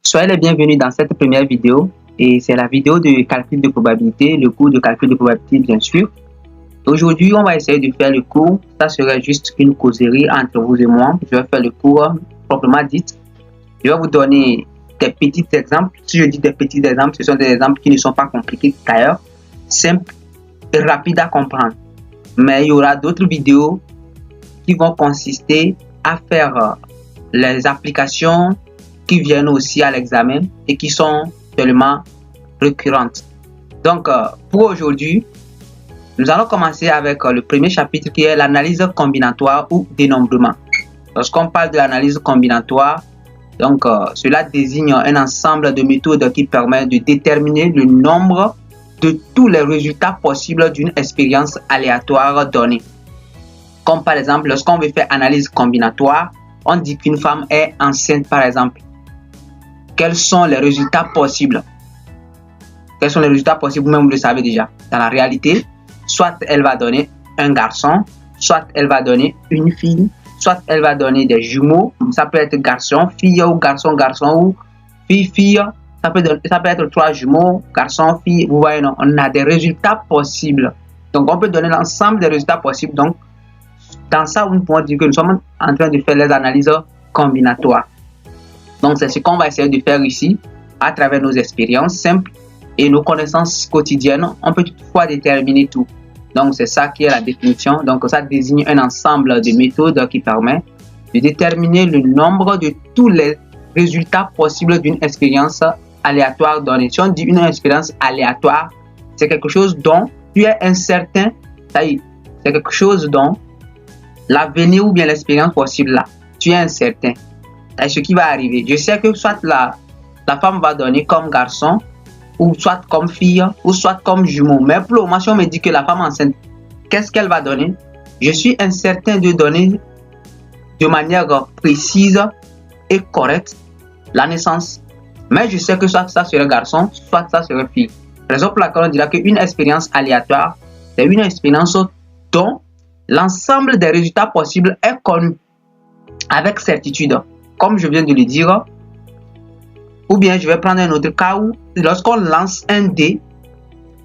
Soyez les bienvenus dans cette première vidéo et c'est la vidéo de calcul de probabilité, le cours de calcul de probabilité bien sûr. Aujourd'hui, on va essayer de faire le cours. Ça serait juste une causerie entre vous et moi. Je vais faire le cours proprement dit. Je vais vous donner des petits exemples. Si je dis des petits exemples, ce sont des exemples qui ne sont pas compliqués d'ailleurs, simples et rapides à comprendre. Mais il y aura d'autres vidéos qui vont consister à faire les applications qui viennent aussi à l'examen et qui sont tellement récurrentes. Donc, pour aujourd'hui, nous allons commencer avec le premier chapitre qui est l'analyse combinatoire ou dénombrement. Lorsqu'on parle de l'analyse combinatoire, donc cela désigne un ensemble de méthodes qui permettent de déterminer le nombre de tous les résultats possibles d'une expérience aléatoire donnée. Comme par exemple, lorsqu'on veut faire analyse combinatoire, on dit qu'une femme est enceinte par exemple. Quels sont les résultats possibles? Quels sont les résultats possibles? Vous-même, vous le savez déjà. Dans la réalité, soit elle va donner un garçon, soit elle va donner une fille, soit elle va donner des jumeaux. Ça peut être garçon, fille ou garçon, garçon ou fille, fille. Ça peut être trois jumeaux, garçon, fille. Vous voyez, non? On a des résultats possibles. Donc, on peut donner l'ensemble des résultats possibles. Donc, dans ça, nous pouvons dire que nous sommes en train de faire les analyses combinatoires. Donc, c'est ce qu'on va essayer de faire ici à travers nos expériences simples et nos connaissances quotidiennes. On peut toutefois déterminer tout. Donc, c'est ça qui est la définition. Donc, ça désigne un ensemble de méthodes qui permet de déterminer le nombre de tous les résultats possibles d'une expérience aléatoire donnée. Si on dit une expérience aléatoire, c'est quelque chose dont tu es incertain. Ça y est, c'est quelque chose dont l'avenir ou bien l'expérience possible là, tu es incertain. C'est ce qui va arriver. Je sais que soit la femme va donner comme garçon, ou soit comme fille, ou soit comme jumeau. Mais pour le moment, si on me dit que la femme enceinte, qu'est-ce qu'elle va donner? Je suis incertain de donner de manière précise et correcte la naissance. Mais je sais que soit ça serait garçon, soit ça serait fille. Raison pour laquelle on dira qu'une expérience aléatoire, c'est une expérience dont l'ensemble des résultats possibles est connu avec certitude. Comme je viens de le dire, ou bien je vais prendre un autre cas où lorsqu'on lance un dé,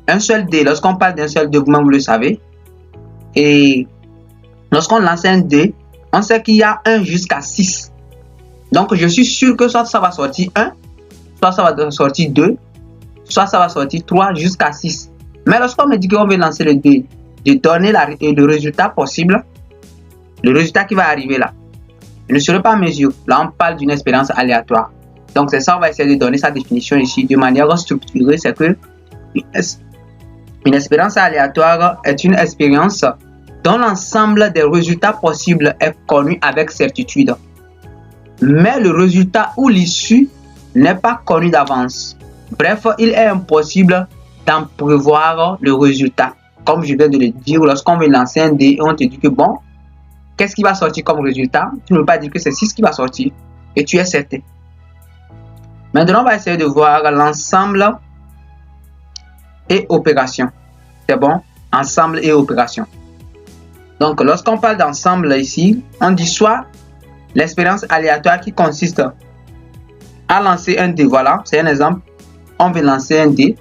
un seul dé, lorsqu'on parle d'un seul dé, vous-même vous le savez, et lorsqu'on lance un dé, on sait qu'il y a 1 jusqu'à 6. Donc je suis sûr que soit ça va sortir 1, soit ça va sortir 2, soit ça va sortir 3 jusqu'à 6. Mais lorsqu'on me dit qu'on veut lancer le dé, de donner le résultat possible, le résultat qui va arriver là, ne serait pas à mesure. Là, on parle d'une expérience aléatoire. Donc, c'est ça, on va essayer de donner sa définition ici de manière structurée. C'est que une expérience aléatoire est une expérience dont l'ensemble des résultats possibles est connu avec certitude. Mais le résultat ou l'issue n'est pas connu d'avance. Bref, il est impossible d'en prévoir le résultat. Comme je viens de le dire, lorsqu'on veut lancer un dé, on te dit que bon, qu'est-ce qui va sortir comme résultat? Tu ne peux pas dire que c'est 6 qui va sortir et tu es certain. Maintenant, on va essayer de voir l'ensemble et opération. C'est bon? Ensemble et opération. Donc, lorsqu'on parle d'ensemble ici, on dit soit l'expérience aléatoire qui consiste à lancer un dé. Voilà, c'est un exemple. On veut lancer un dé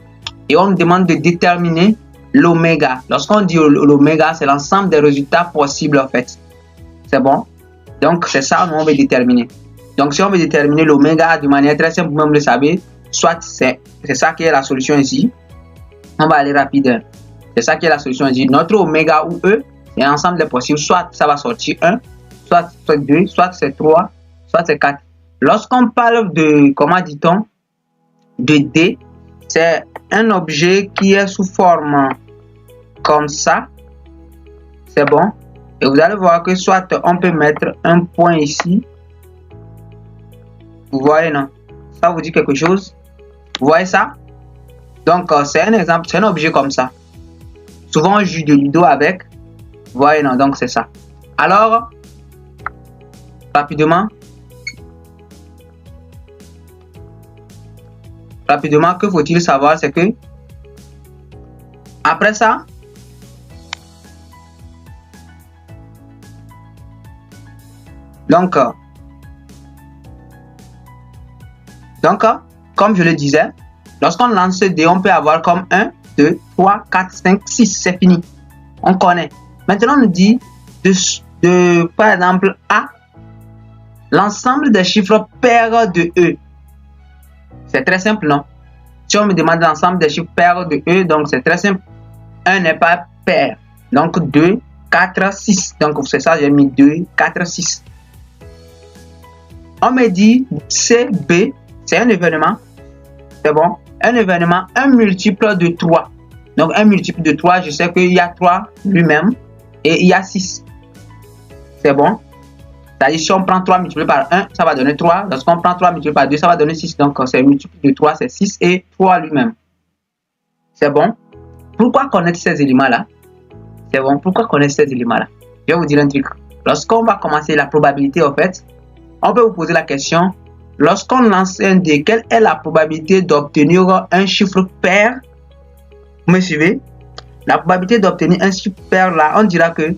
et on nous demande de déterminer l'oméga. Lorsqu'on dit l'oméga, c'est l'ensemble des résultats possibles en fait. C'est bon? Donc, c'est ça qu'on veut déterminer. Donc, si on veut déterminer l'oméga de manière très simple, vous-même le savez, soit c'est ça qui est la solution ici. On va aller rapide. C'est ça qui est la solution ici. Notre oméga ou E, c'est l'ensemble des possibles. Soit ça va sortir 1, soit c'est 2, soit c'est 3, soit c'est 4. Lorsqu'on parle de, comment dit-on, de D, c'est un objet qui est sous forme comme ça. C'est bon? Et vous allez voir que soit on peut mettre un point ici. Vous voyez, non? Ça vous dit quelque chose? Vous voyez ça? Donc, c'est un exemple, c'est un objet comme ça. Souvent, on joue de ludo avec. Vous voyez, non? Donc, c'est ça. Alors, rapidement, que faut-il savoir? C'est que, après ça, donc, Donc, comme je le disais, lorsqu'on lance ce dé, on peut avoir comme 1, 2, 3, 4, 5, 6. C'est fini. On connaît. Maintenant, on nous dit par exemple, A, l'ensemble des chiffres pairs de E. C'est très simple, non? Si on me demande l'ensemble des chiffres pairs de E, donc c'est très simple. 1 n'est pas pair. Donc 2, 4, 6. Donc c'est ça, j'ai mis 2, 4, 6. On me dit CB, c'est un événement. C'est bon? Un événement, un multiple de 3. Donc un multiple de 3, je sais qu'il y a 3 lui-même et il y a 6. C'est bon? C'est-à-dire si on prend 3 multiplié par 1, ça va donner 3. Lorsqu'on prend 3 multiplié par 2, ça va donner 6. Donc c'est multiple de 3, c'est 6 et 3 lui-même. C'est bon? Pourquoi connaître ces éléments-là? C'est bon? Pourquoi connaître ces éléments-là? Je vais vous dire un truc. Lorsqu'on va commencer la probabilité, en fait, on peut vous poser la question, lorsqu'on lance un dé, quelle est la probabilité d'obtenir un chiffre pair? Vous me suivez? La probabilité d'obtenir un chiffre pair, là, on dira que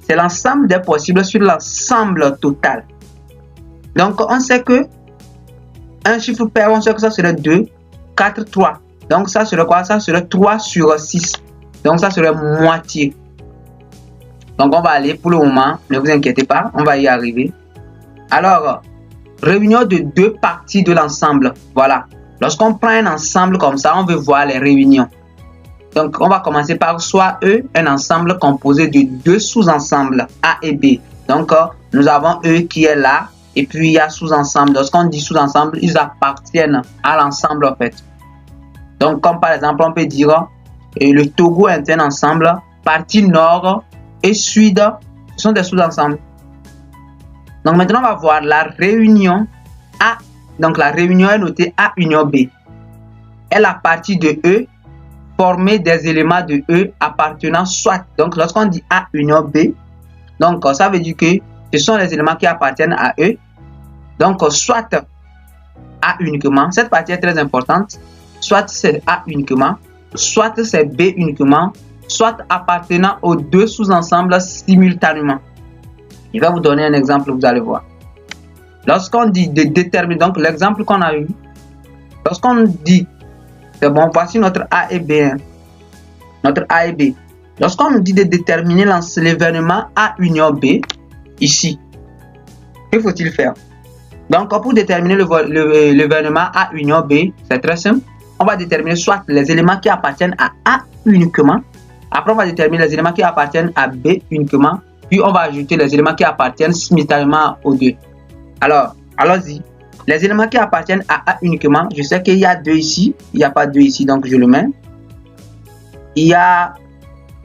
c'est l'ensemble des possibles sur l'ensemble total. Donc, on sait que un chiffre pair, on sait que ça serait 2, 4, 3. Donc, ça serait quoi? Ça serait 3 sur 6. Donc, ça serait moitié. Donc, on va aller pour le moment. Ne vous inquiétez pas, on va y arriver. Alors, réunion de deux parties de l'ensemble. Voilà. Lorsqu'on prend un ensemble comme ça, on veut voir les réunions. Donc, on va commencer par soit E, un ensemble composé de deux sous-ensembles, A et B. Donc, nous avons E qui est là, et puis il y a sous-ensemble. Lorsqu'on dit sous-ensemble, ils appartiennent à l'ensemble en fait. Donc, comme par exemple, on peut dire le Togo est un ensemble, partie nord et sud, ce sont des sous-ensembles. Donc, maintenant, on va voir la réunion A. Donc, la réunion est notée A union B. Et la partie de E formée des éléments de E appartenant soit. Donc, lorsqu'on dit A union B, donc ça veut dire que ce sont les éléments qui appartiennent à E. Donc, soit A uniquement, cette partie est très importante, soit c'est A uniquement, soit c'est B uniquement, soit appartenant aux deux sous-ensembles simultanément. Je vais vous donner un exemple, vous allez voir. Lorsqu'on dit de déterminer, donc l'exemple qu'on a eu, lorsqu'on dit, c'est bon, voici notre A et B, hein, notre A et B. Lorsqu'on nous dit de déterminer l'événement A union B, ici, que faut-il faire? Donc, pour déterminer l'événement A union B, c'est très simple. On va déterminer soit les éléments qui appartiennent à A uniquement. Après, on va déterminer les éléments qui appartiennent à B uniquement. Puis, on va ajouter les éléments qui appartiennent simultanément aux deux. Alors, allons-y. Les éléments qui appartiennent à A uniquement, je sais qu'il y a 2 ici. Il n'y a pas 2 ici, donc je le mets. Il y a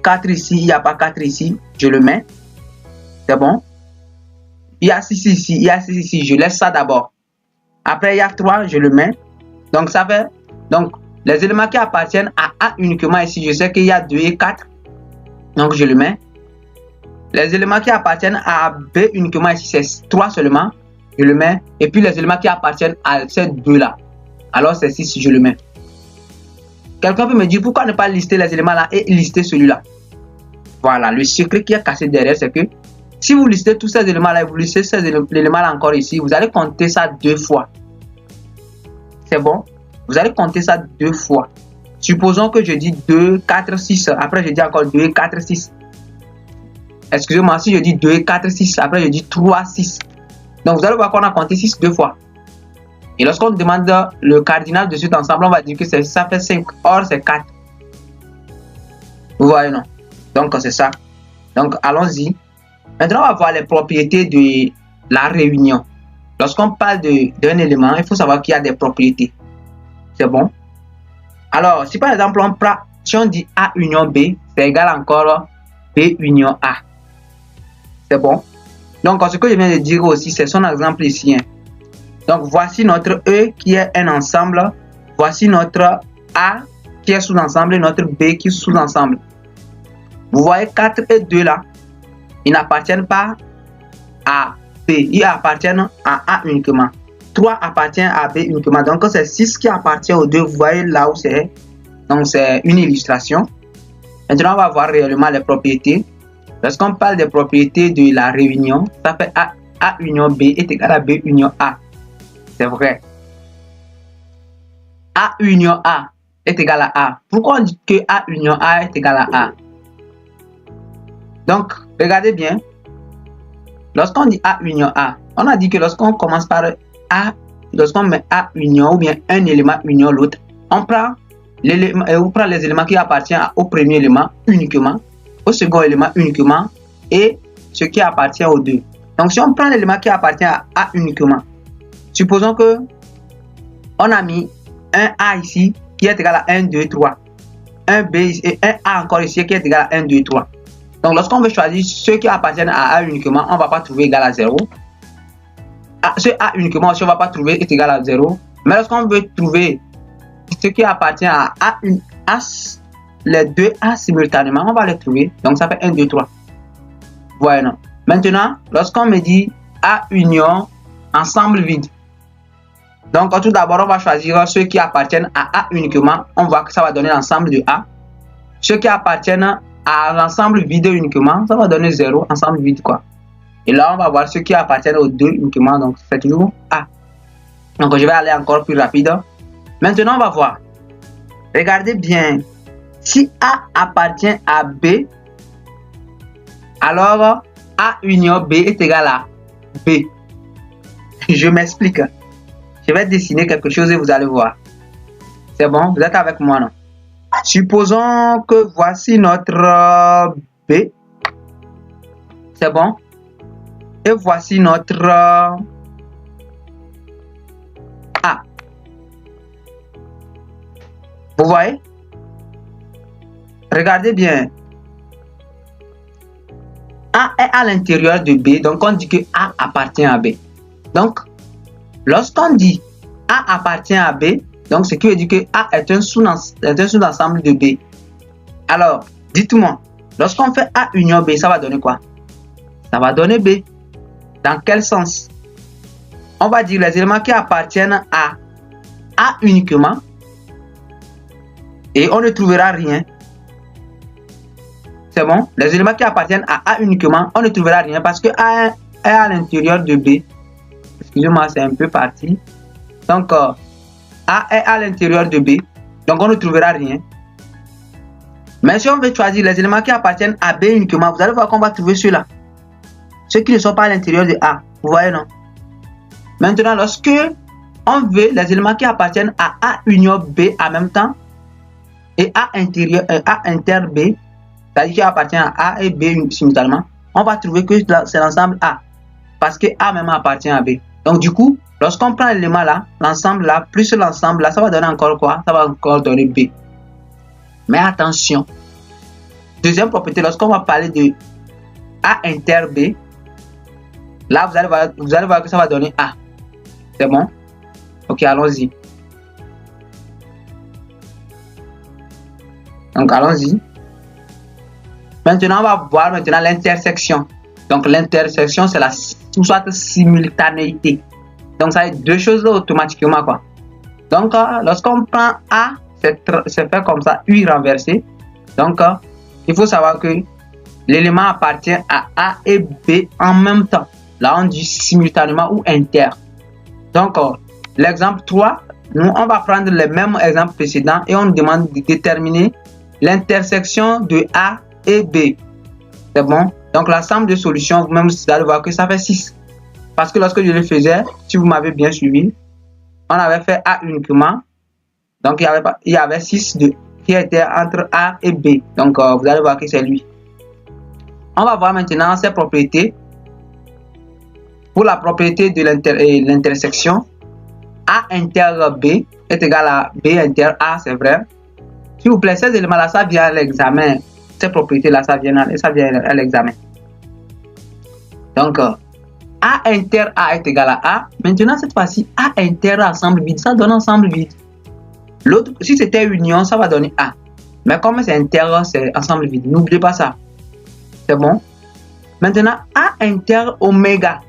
4 ici, il n'y a pas 4 ici, je le mets. C'est bon. Il y a 6 ici, il y a 6 ici, je laisse ça d'abord. Après, il y a 3, je le mets. Donc, ça fait... Donc, les éléments qui appartiennent à A uniquement ici, je sais qu'il y a 2 et 4. Donc, je le mets. Les éléments qui appartiennent à B uniquement ici, c'est 3 seulement. Je le mets. Et puis, les éléments qui appartiennent à ces deux-là. Alors, c'est 6, je le mets. Quelqu'un peut me dire, pourquoi ne pas lister les éléments-là et lister celui-là? Voilà, le secret qui est caché derrière, c'est que si vous listez tous ces éléments-là et vous listez ces éléments-là encore ici, vous allez compter ça 2 fois. C'est bon? Vous allez compter ça 2 fois. Supposons que je dis 2, 4, 6. Après, je dis encore 2, 4, 6. Excusez-moi, si je dis 2, 4, 6. Après, je dis 3, 6. Donc, vous allez voir qu'on a compté 6 2 fois. Et lorsqu'on demande le cardinal de cet ensemble, on va dire que ça fait 5. Or, c'est 4. Vous voyez, non? Donc, c'est ça. Donc, allons-y. Maintenant, on va voir les propriétés de la réunion. Lorsqu'on parle d'un élément, il faut savoir qu'il y a des propriétés. C'est bon? Alors, si par exemple, si on dit A union B, c'est égal encore B union A. C'est bon? Donc, ce que je viens de dire aussi, c'est son exemple ici. Hein. Donc, voici notre E qui est un ensemble. Voici notre A qui est sous-ensemble et notre B qui est sous-ensemble. Vous voyez 4 et 2 là, ils n'appartiennent pas à B, ils appartiennent à A uniquement. 3 appartient à B uniquement. Donc, c'est 6 qui appartient aux deux. Vous voyez là où c'est. Donc, c'est une illustration. Maintenant, on va voir réellement les propriétés. Lorsqu'on parle des propriétés de la réunion, ça fait A union B est égal à B union A. C'est vrai. A union A est égal à A. Pourquoi on dit que A union A est égal à A? Donc, regardez bien. Lorsqu'on dit A union A, on a dit que lorsqu'on commence par A, lorsqu'on met A union ou bien un élément union l'autre, on prend les éléments qui appartiennent au premier élément uniquement, au second élément uniquement et ce qui appartient aux deux. Donc, si on prend l'élément qui appartient à A uniquement, supposons que on a mis un A ici qui est égal à 1, 2, 3. Un B ici, et un A encore ici qui est égal à 1, 2, 3. Donc, lorsqu'on veut choisir ceux qui appartiennent à A uniquement, on ne va pas trouver égal à 0. Ce A uniquement aussi, on ne va pas trouver est égal à 0. Mais lorsqu'on veut trouver ce qui appartient à les deux A simultanément, on va les trouver. Donc, ça fait 1, 2, 3. Voilà. Non. Maintenant, lorsqu'on me dit A union ensemble vide. Donc, tout d'abord, on va choisir ceux qui appartiennent à A uniquement. On voit que ça va donner l'ensemble de A. Ceux qui appartiennent à l'ensemble vide uniquement, ça va donner 0, ensemble vide quoi. Et là, on va voir ceux qui appartiennent aux deux uniquement. Donc, c'est toujours A. Donc, je vais aller encore plus rapide. Maintenant, on va voir. Regardez bien. Si A appartient à B, alors A union B est égal à B. Je m'explique. Je vais dessiner quelque chose et vous allez voir. C'est bon? Vous êtes avec moi, non? Supposons que voici notre B. C'est bon? Et voici notre A. Vous voyez? Regardez bien. A est à l'intérieur de B, donc on dit que A appartient à B. Donc, lorsqu'on dit A appartient à B, donc ce qui veut dire que A est un sous-ensemble de B. Alors, dites-moi, lorsqu'on fait A union B, ça va donner quoi? Ça va donner B. Dans quel sens? On va dire les éléments qui appartiennent à A uniquement et on ne trouvera rien. C'est bon? Les éléments qui appartiennent à A uniquement, on ne trouvera rien parce que A est à l'intérieur de B. Excusez-moi, c'est un peu parti. Donc, A est à l'intérieur de B. Donc, on ne trouvera rien. Mais si on veut choisir les éléments qui appartiennent à B uniquement, vous allez voir qu'on va trouver ceux-là. Ceux qui ne sont pas à l'intérieur de A. Vous voyez, non? Maintenant, lorsque on veut les éléments qui appartiennent à A union B en même temps, et A intérieur, A inter B, c'est-à-dire qui appartient à A et B simultanément, on va trouver que c'est l'ensemble A. Parce que A même appartient à B. Donc, du coup, lorsqu'on prend l'élément là, l'ensemble là, plus l'ensemble là, ça va donner encore quoi? Ça va encore donner B. Mais attention. Deuxième propriété, lorsqu'on va parler de A inter B, là, vous allez voir que ça va donner A. C'est bon? Ok, allons-y. Donc, allons-y. Maintenant, on va voir maintenant l'intersection. Donc, l'intersection, c'est la soit simultanéité. Donc, ça est deux choses automatiquement, quoi. Donc, lorsqu'on prend A, c'est fait comme ça, U renversé. Donc, il faut savoir que l'élément appartient à A et B en même temps. Là, on dit simultanément ou inter. Donc, l'exemple 3, nous, on va prendre le même exemple précédent et on demande de déterminer l'intersection de A et B. C'est bon? Donc, l'ensemble de solutions, vous-même, vous allez voir que ça fait 6. Parce que lorsque je le faisais, si vous m'avez bien suivi, on avait fait A uniquement. Donc, il y avait 6 qui étaient entre A et B. Donc, vous allez voir que c'est lui. On va voir maintenant ses propriétés. Pour la propriété de l'intersection, A inter B est égal à B inter A, c'est vrai. S'il vous plaît, ces éléments-là, ça vient à l'examen. Ces propriétés-là, ça vient à l'examen. Donc, A inter A est égal à A. Maintenant, cette fois-ci, A inter ensemble vide, ça donne ensemble vide. L'autre, si c'était union, ça va donner A. Mais comme c'est inter, c'est ensemble vide. N'oubliez pas ça. C'est bon? Maintenant, A inter oméga,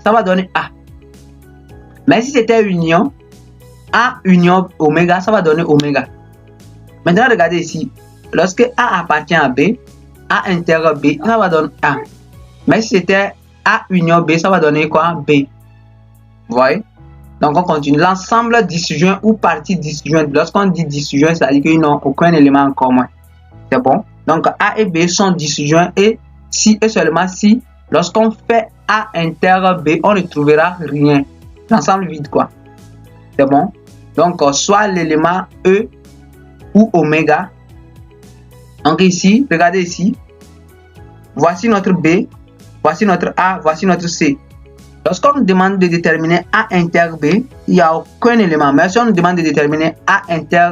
ça va donner A. Mais si c'était union, A union oméga, ça va donner oméga. Maintenant, regardez ici. Lorsque A appartient à B, A inter B, ça va donner A. Mais si c'était A union B, ça va donner quoi? B. Vous voyez? Donc, on continue. L'ensemble disjoint ou partie disjointe. Lorsqu'on dit disjoint, ça veut dire qu'ils n'ont aucun élément en commun. C'est bon? Donc, A et B sont disjoints et si et seulement si, lorsqu'on fait A inter B, on ne trouvera rien. L'ensemble vide, quoi. C'est bon? Donc, soit l'élément E ou oméga. Donc, ici, regardez ici. Voici notre B, voici notre A, voici notre C. Lorsqu'on nous demande de déterminer A inter B, il n'y a aucun élément. Mais si on nous demande de déterminer A inter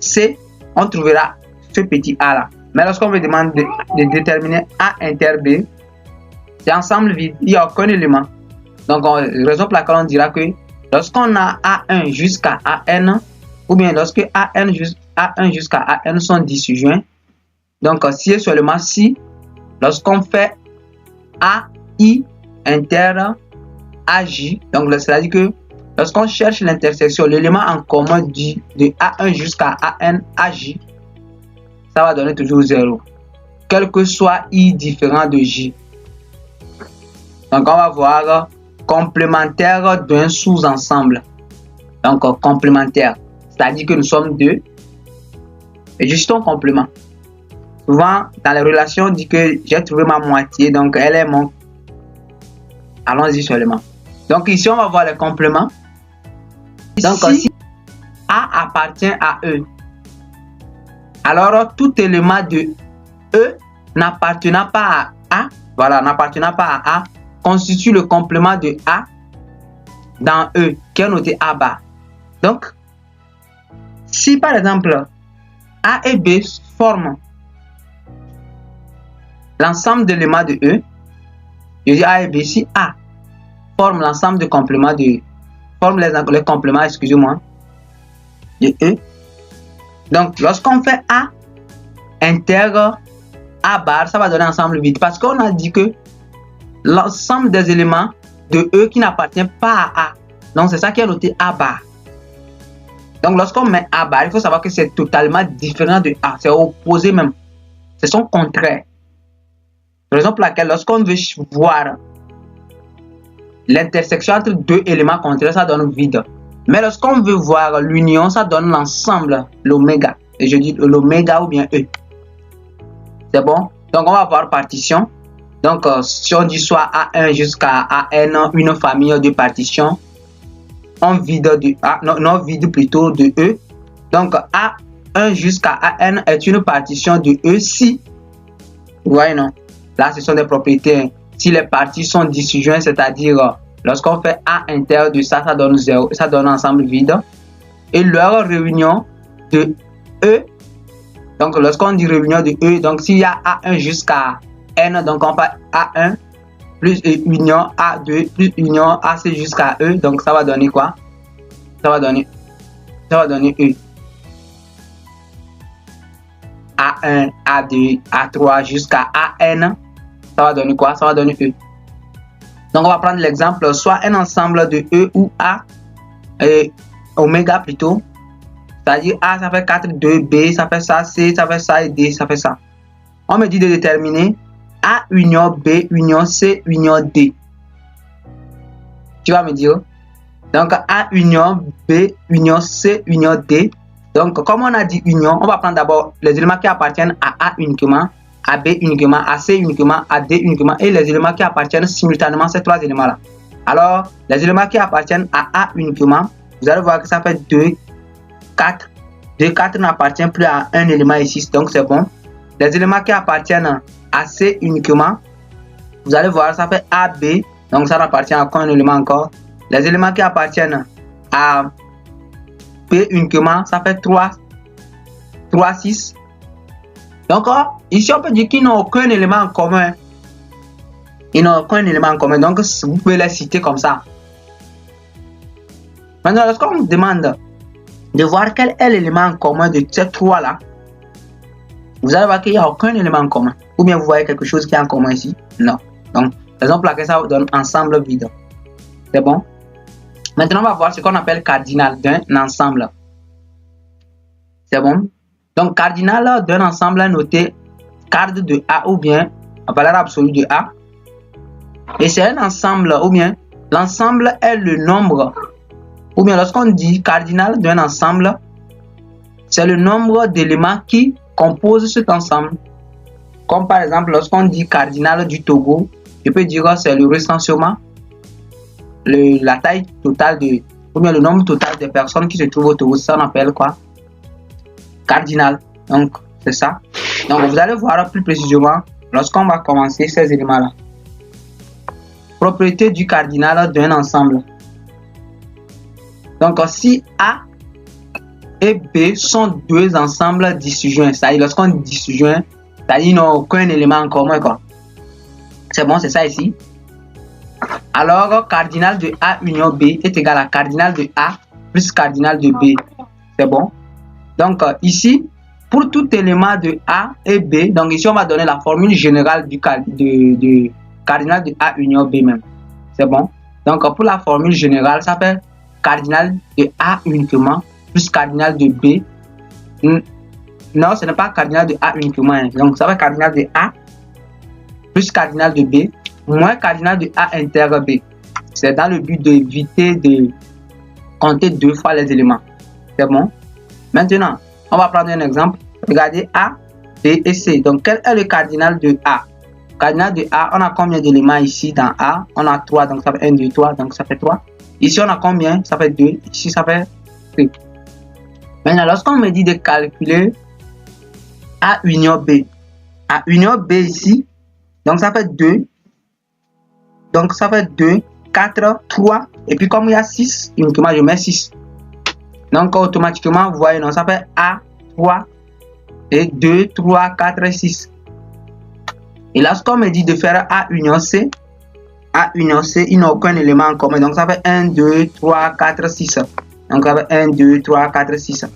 C, on trouvera ce petit A là. Mais lorsqu'on me demande de déterminer A inter B, c'est ensemble vide. Il n'y a aucun élément. Donc, raison pour laquelle on dira que lorsqu'on a A1 jusqu'à AN, ou bien lorsque A1 jusqu'à AN sont disjoints, donc si et seulement si, lorsqu'on fait AI inter AJ, donc c'est-à-dire que lorsqu'on cherche l'intersection, l'élément en commun de A1 jusqu'à AN AJ, ça va donner toujours 0, quel que soit I différent de J. Donc on va voir complémentaire d'un sous-ensemble. Donc complémentaire, c'est-à-dire que nous sommes deux et juste un complément. Souvent dans les relations, on dit que j'ai trouvé ma moitié, donc elle est mon... Allons-y seulement. Donc ici, on va voir les compléments. Donc si A appartient à E, alors tout élément de E n'appartenant pas à A, voilà, n'appartenant pas à A, constitue le complément de A dans E, qui est noté A bas. Donc, si par exemple A et B forment l'ensemble d'éléments de E, je dis A et B, si A forme l'ensemble de compléments de les compléments, excusez-moi, de E. Donc, lorsqu'on fait A inter A bar, ça va donner ensemble vide parce qu'on a dit que l'ensemble des éléments de E qui n'appartiennent pas à A. Donc, c'est ça qui est noté A bar. Donc, lorsqu'on met A bar, il faut savoir que c'est totalement différent de A. C'est opposé même. C'est son contraire. Raison pour laquelle, lorsqu'on veut voir l'intersection entre deux éléments contraires, ça donne vide. Mais lorsqu'on veut voir l'union, ça donne l'ensemble, l'oméga. Et je dis l'oméga ou bien E. C'est bon? Donc, on va voir partition. Donc, si on dit soit A1 jusqu'à AN, une famille de partitions, on vide de A, non vide plutôt de E. Donc, A1 jusqu'à AN est une partition de E si, vous voyez, non? Là, ce sont des propriétés. Si les parties sont disjointes, c'est-à-dire lorsqu'on fait A inter de ça, ça donne 0, ça donne ensemble vide. Et leur réunion de E, donc lorsqu'on dit réunion de E, donc s'il y a A1 jusqu'à N, donc on fait A1 plus union A2 plus union AC jusqu'à E, donc ça va donner quoi? Ça va donner E. A1, A2, A3 jusqu'à AN, ça va donner quoi? Ça va donner E. Donc on va prendre l'exemple, soit un ensemble de E ou A, et oméga plutôt. C'est-à-dire A ça fait 4, 2, B ça fait ça, C ça fait ça et D ça fait ça. On me dit de déterminer A union B union C union D. Tu vas me dire. Donc A union B union C union D. Donc comme on a dit union, on va prendre d'abord les éléments qui appartiennent à A uniquement, à B uniquement, à C uniquement, à D uniquement et les éléments qui appartiennent simultanément à ces trois éléments là. Alors les éléments qui appartiennent à A uniquement, vous allez voir que ça fait 2, 4. 2, 4 n'appartient plus à un élément ici, donc c'est bon. Les éléments qui appartiennent à C uniquement, vous allez voir, ça fait AB, donc ça n'appartient à aucun élément encore. Les éléments qui appartiennent à P uniquement, ça fait 3, 3, 6. Donc ici on peut dire qu'ils n'ont aucun élément en commun. Ils n'ont aucun élément en commun, donc vous pouvez les citer comme ça. Maintenant, lorsqu'on vous demande de voir quel est l'élément en commun de ces trois là, vous allez voir qu'il n'y a aucun élément en commun. Ou bien vous voyez quelque chose qui est en commun ici. Non. Donc, raison pour laquelle ça vous donne ensemble vide. C'est bon? Maintenant, on va voir ce qu'on appelle cardinal d'un ensemble. C'est bon? Donc, cardinal d'un ensemble est noté card de A ou bien en valeur absolue de A. Et c'est un ensemble ou bien l'ensemble est le nombre Ou bien lorsqu'on dit cardinal d'un ensemble, c'est le nombre d'éléments qui composent cet ensemble. Comme par exemple, lorsqu'on dit cardinal du Togo, je peux dire que c'est le recensement, la taille totale de, ou bien le nombre total de personnes qui se trouvent au Togo. Ça on appelle quoi? Cardinal. Donc, c'est ça. Donc, vous allez voir plus précisément lorsqu'on va commencer ces éléments-là. Propriété du cardinal d'un ensemble. Donc, si A et B sont deux ensembles disjoints, c'est-à-dire lorsqu'on dit disjoint, c'est-à-dire ils n'ont aucun élément en commun, quoi. C'est bon, c'est ça ici. Alors, cardinal de A union B est égal à cardinal de A plus cardinal de B. C'est bon. Donc, ici, pour tout élément de A et B, donc ici, on va donner la formule générale du cardinal de A union B même. C'est bon. Donc, pour la formule générale, ça fait cardinal de A uniquement plus cardinal de B. Non, ce n'est pas cardinal de A uniquement. Hein. Donc, ça fait cardinal de A plus cardinal de B moins cardinal de A inter B. C'est dans le but d'éviter de compter deux fois les éléments. C'est bon. Maintenant, on va prendre un exemple. Regardez A, B et C. Donc, quel est le cardinal de A? Cardinal de A, on a combien d'éléments ici dans A? On a 3, donc ça fait 1, 2, 3, donc ça fait 3. Ici, on a combien? Ça fait 2. Ici, ça fait 3. Maintenant, lorsqu'on me dit de calculer A union B. A union B ici, donc ça fait 2. Donc, ça fait 2, 4, 3. Et puis, comme il y a 6, uniquement, je mets 6. Donc, automatiquement, vous voyez, non, ça fait A, 3, et 2, 3, 4, 6. Et lorsqu'on me dit de faire A union C, il n'a aucun élément en commun. Donc, ça fait 1, 2, 3, 4, 6. Donc, ça fait 1, 2, 3, 4, 6.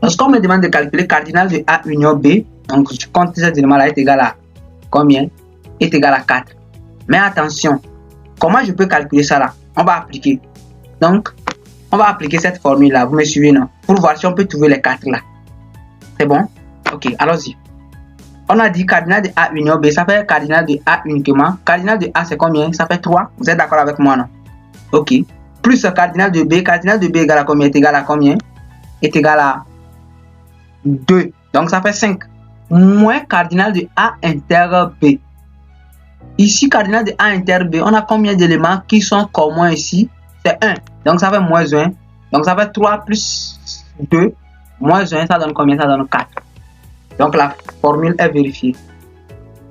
Lorsqu'on me demande de calculer cardinal de A union B, donc je compte ces éléments-là est égal à combien? Est égal à 4. Mais attention, comment je peux calculer ça là? On va appliquer. Donc, on va appliquer cette formule-là. Vous me suivez, non? Pour voir si on peut trouver les 4 là. C'est bon? Ok, allons-y. On a dit cardinal de A union B, ça fait cardinal de A uniquement. Cardinal de A, c'est combien? Ça fait 3. Vous êtes d'accord avec moi, non? Ok. Plus cardinal de B égale à combien? Est égal à combien? Est égal à 2. Donc, ça fait 5. Moins cardinal de A inter B. Ici, cardinal de A inter B, on a combien d'éléments qui sont communs ici? C'est 1. Donc, ça fait moins 1. Donc, ça fait 3 plus 2. Moins 1, ça donne combien? Ça donne 4. Donc, la formule est vérifiée.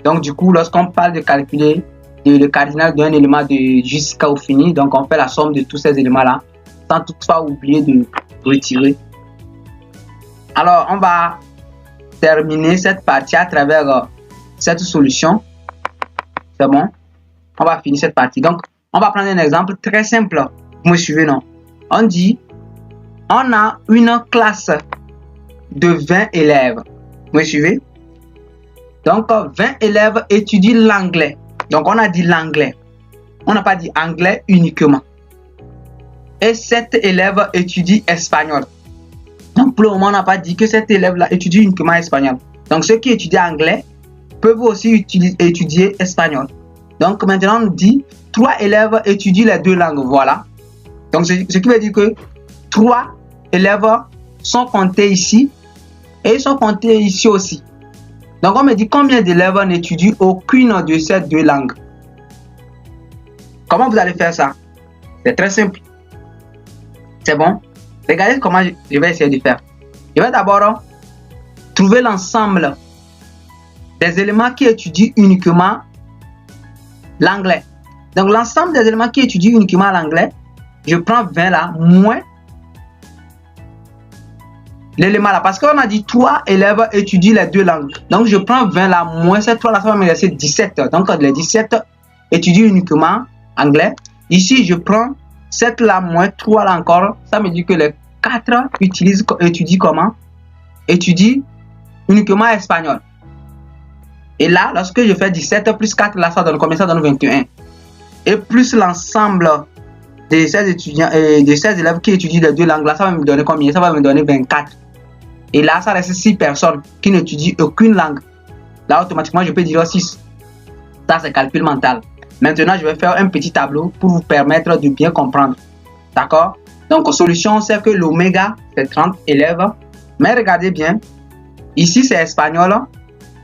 Donc, du coup, lorsqu'on parle de calculer le cardinal d'un élément jusqu'au fini, donc on fait la somme de tous ces éléments-là, sans toutefois oublier de retirer. Alors, on va terminer cette partie à travers cette solution. C'est bon? On va finir cette partie. Donc, on va prendre un exemple très simple. Vous me suivez, non? On dit, on a une classe de 20 élèves. Vous me suivez? Donc, 20 élèves étudient l'anglais. Donc, on a dit l'anglais. On n'a pas dit anglais uniquement. Et 7 élèves étudient espagnol. Donc, pour le moment, on n'a pas dit que cet élève-là étudie uniquement espagnol. Donc, ceux qui étudient anglais peuvent aussi étudier espagnol. Donc, maintenant, on dit 3 élèves étudient les deux langues. Voilà. Donc, ce qui veut dire que 3 élèves sont comptés ici et ils sont comptés ici aussi. Donc, on me dit combien d'élèves n'étudient aucune de ces deux langues. Comment vous allez faire ça? C'est très simple. C'est bon? Regardez comment je vais essayer de faire. Je vais d'abord trouver l'ensemble des éléments qui étudient uniquement l'anglais. Donc, l'ensemble des éléments qui étudient uniquement l'anglais, je prends 20 là, moins l'élément là. Parce qu'on a dit 3 élèves étudient les deux langues. Donc, je prends 20 là, moins ces 3 là, ça va me laisser 17. Donc, les 17 étudient uniquement anglais. Ici, je prends 7 là, moins 3 là encore. Ça me dit que les 4 étudient comment? Étudient uniquement espagnol. Et là, lorsque je fais 17 plus 4, là, ça donne combien? Ça donne 21. Et plus l'ensemble de ces étudiants et de ces élèves qui étudient les deux langues, là, ça va me donner combien? Ça va me donner 24. Et là, ça reste 6 personnes qui n'étudient aucune langue. Là, automatiquement, je peux dire 6. Ça, c'est calcul mental. Maintenant, je vais faire un petit tableau pour vous permettre de bien comprendre. D'accord? Donc, solution, c'est que l'oméga, c'est 30 élèves. Mais regardez bien, ici, c'est espagnol.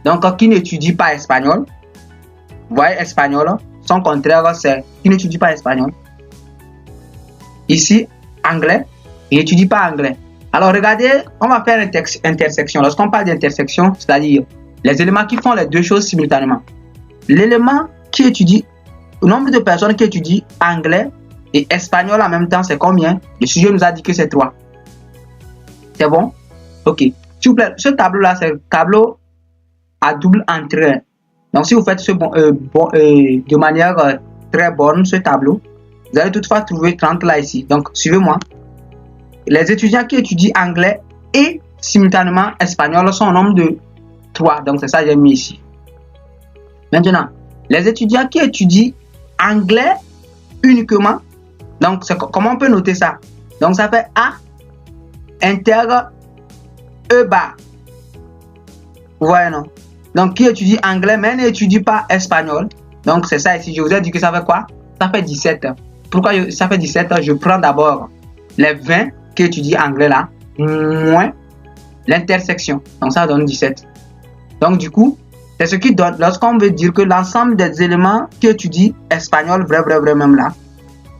Donc, qui n'étudie pas espagnol. Vous voyez, espagnol. Son contraire, c'est qui n'étudie pas espagnol. Ici, anglais. Il n'étudie pas anglais. Alors, regardez, on va faire intersection. Lorsqu'on parle d'intersection, c'est-à-dire les éléments qui font les deux choses simultanément. L'élément qui étudie, le nombre de personnes qui étudient anglais et espagnol en même temps, c'est combien? Le sujet nous a dit que c'est 3. C'est bon? Ok. S'il vous plaît, ce tableau-là, c'est le tableau à double entrée. Donc, si vous faites de manière très bonne, ce tableau, vous allez toutefois trouver 30 là ici. Donc, suivez-moi. Les étudiants qui étudient anglais et simultanément espagnol sont au nombre de 3. Donc, c'est ça que j'ai mis ici. Maintenant, les étudiants qui étudient anglais uniquement, donc comment on peut noter ça? Donc, ça fait A inter E bar. Vous voyez, non? Donc, qui étudie anglais mais n'étudie pas espagnol. Donc, c'est ça ici. Je vous ai dit que ça fait quoi? Ça fait 17. Pourquoi ça fait 17? Je prends d'abord les 20 qui étudient anglais là, moins l'intersection. Donc, ça donne 17. Donc, du coup, c'est ce qui donne, lorsqu'on veut dire que l'ensemble des éléments qui étudient espagnol, vrai même là,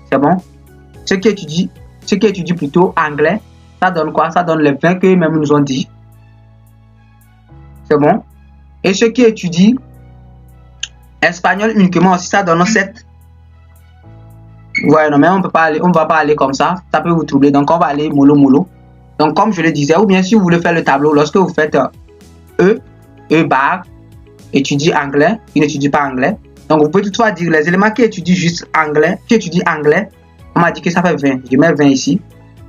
c'est bon? Ceux qui étudient plutôt anglais, ça donne quoi? Ça donne les 20 que même nous ont dit. C'est bon? Et ceux qui étudient espagnol uniquement aussi, ça donne 7. Ouais, non, mais on ne va pas aller comme ça. Ça peut vous troubler. Donc, on va aller mollo. Donc, comme je le disais, ou bien si vous voulez faire le tableau, lorsque vous faites E bar, étudie anglais, il n'étudie pas anglais. Donc, vous pouvez toutefois dire les éléments qui étudient juste anglais, on m'a dit que ça fait 20. Je mets 20 ici.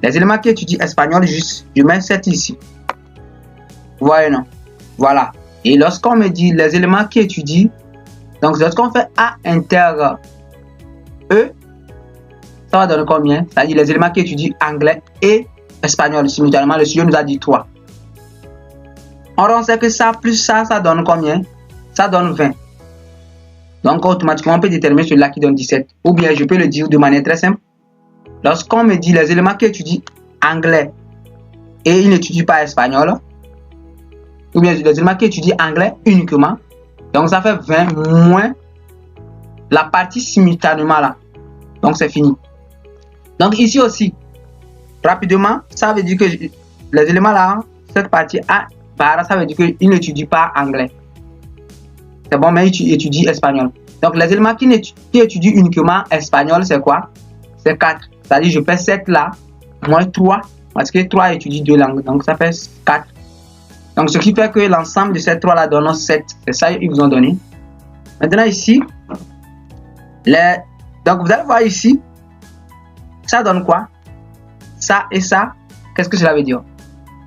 Les éléments qui étudient espagnol, juste, je mets 7 ici. Vous voyez, non? Voilà. Et lorsqu'on me dit les éléments qui étudient, donc lorsqu'on fait A inter E, ça va donner combien? C'est-à-dire les éléments qui étudient anglais et espagnol simultanément. Le sujet nous a dit 3. On sait que ça plus ça donne combien? Ça donne 20. Donc automatiquement, on peut déterminer celui-là qui donne 17. Ou bien je peux le dire de manière très simple. Lorsqu'on me dit les éléments qui étudient anglais et ils n'étudient pas espagnol, ou bien les éléments qui étudient anglais uniquement, donc ça fait 20 moins la partie simultanément là. Donc c'est fini. Donc ici aussi, rapidement, ça veut dire que les éléments là, cette partie A, ça veut dire qu'ils n'étudient pas anglais. C'est bon, mais ils étudient espagnol. Donc les éléments qui étudient uniquement espagnol, c'est quoi? C'est 4. C'est-à-dire je fais 7 là, moins 3, parce que 3 étudient 2 langues. Donc ça fait 4. Donc ce qui fait que l'ensemble de ces 3 là donne 7. C'est ça qu'ils vous ont donné. Maintenant ici, donc vous allez voir ici, ça donne quoi? Ça et ça, qu'est-ce que cela veut dire?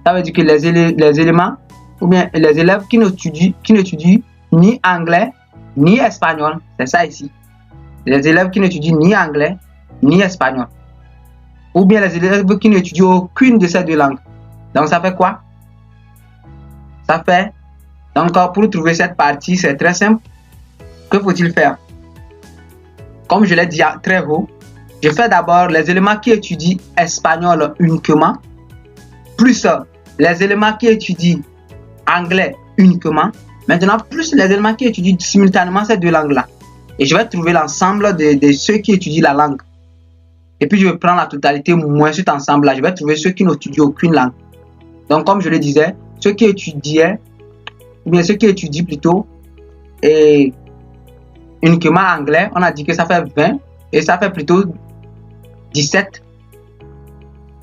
Ça veut dire que les éléments, ou bien les élèves qui n'étudient ni anglais, ni espagnol, c'est ça ici. Les élèves qui n'étudient ni anglais, ni espagnol. Ou bien les élèves qui n'étudient aucune de ces deux langues. Donc ça fait quoi? Ça fait, donc pour trouver cette partie, c'est très simple. Que faut-il faire? Comme je l'ai dit très haut, je fais d'abord les éléments qui étudient espagnol uniquement, plus les éléments qui étudient anglais uniquement, maintenant plus les éléments qui étudient simultanément ces deux langues-là. Et je vais trouver l'ensemble de ceux qui étudient la langue. Et puis je vais prendre la totalité moins cet ensemble-là. Je vais trouver ceux qui n'étudient aucune langue. Donc comme je le disais, ceux qui étudiaient, ou bien ceux qui étudient plutôt, et uniquement anglais, on a dit que ça fait 20, et ça fait plutôt 17.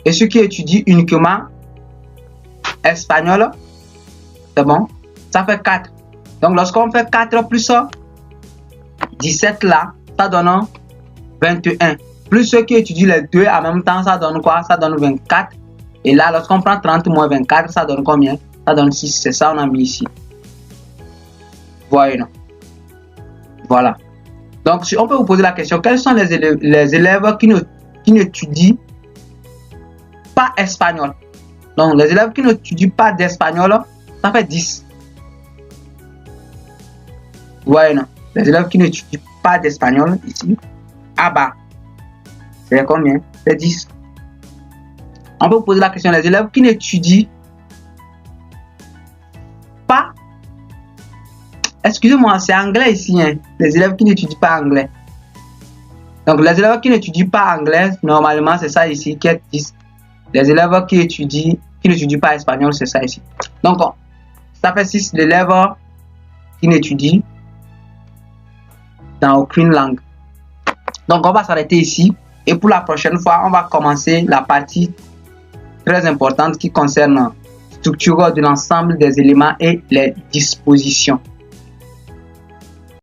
Et ceux qui étudient uniquement espagnol, c'est bon, ça fait 4. Donc lorsqu'on fait 4 plus 17 là, ça donne 21. Plus ceux qui étudient les deux en même temps, ça donne quoi? Ça donne 24. Et là, lorsqu'on prend 30 moins 24, ça donne combien? Ça donne 6. C'est ça on a mis ici. Voyez, non? Voilà. Donc, on peut vous poser la question, quels sont les élèves qui n'étudient pas espagnol? Donc, les élèves qui n'étudient pas d'espagnol, ça fait 10. Voyez, non? Les élèves qui n'étudient pas d'espagnol, ici, à bas, c'est combien? c'est 10. On peut poser la question des élèves qui n'étudient pas. Excusez-moi, c'est anglais ici, hein. Les élèves qui n'étudient pas anglais. Donc, les élèves qui n'étudient pas anglais, normalement, c'est ça ici qui est 10. Les élèves qui n'étudient pas espagnol, c'est ça ici. Donc, ça fait 6 l'élève qui n'étudie dans aucune langue. Donc, on va s'arrêter ici. Et pour la prochaine fois, on va commencer la partie très importante qui concerne la structure de l'ensemble des éléments et les dispositions.